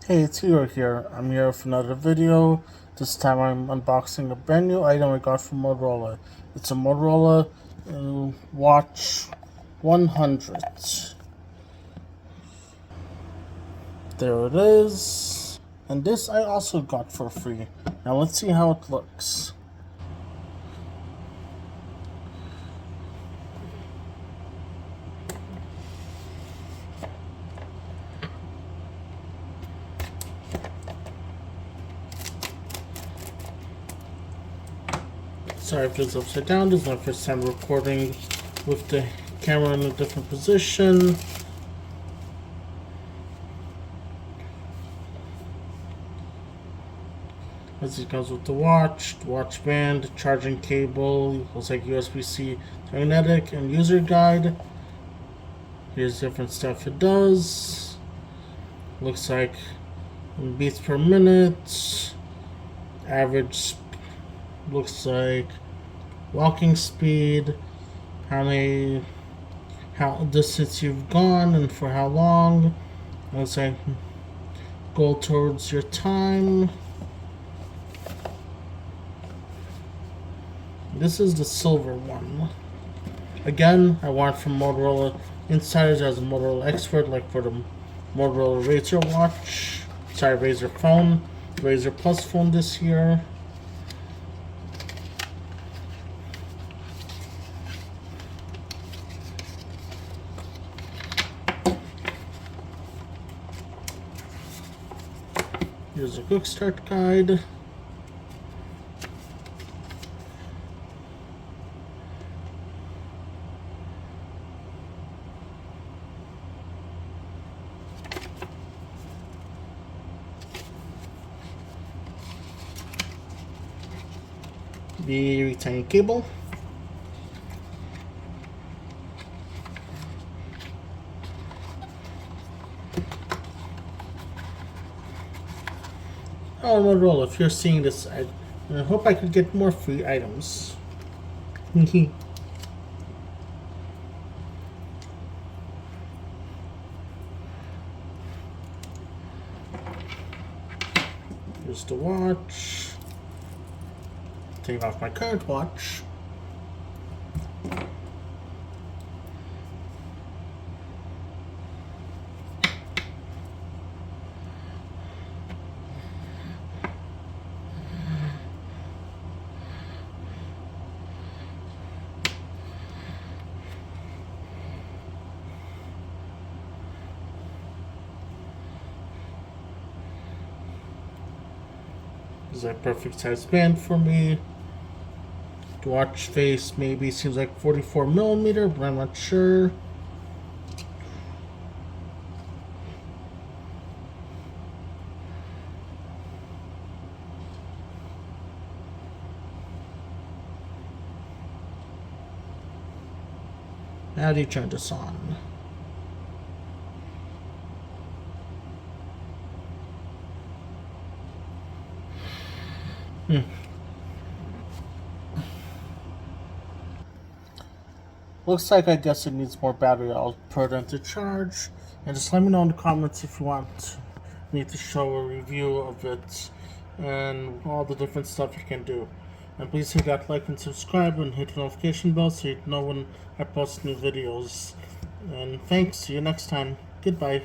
Hey, it's Hero here. I'm here with another video. This time I'm unboxing a brand new item I got from Motorola. It's a Motorola Watch 100. There it is. And this I also got for free. Now let's see how it looks. Sorry if it's upside down. This is my first time recording with the camera in a different position. As it comes with the watch band, charging cable, looks like USB-C magnetic, and user guide. Here's different stuff it does. Looks like beats per minute. Average looks like walking speed, how distance you've gone and for how long. Looks like go towards your time. This is the silver one. Again, I want from Motorola Insiders as a Motorola expert, like for the Motorola Razr watch. Sorry, Razr phone. Razr Plus phone this year. Here's a quick start guide. The tiny cable. Oh, Motorola, if you're seeing this, I hope I could get more free items. Here's the watch. Take off my current watch. This is a perfect size band for me. The watch face maybe seems like 44mm, but I'm not sure. How do you turn this on? Looks like I guess it needs more battery. I'll put it into charge. And just let me know in the comments if you want me to show a review of it and all the different stuff you can do. And please hit that like and subscribe and hit the notification bell so you know when I post new videos. And thanks, see you next time. Goodbye.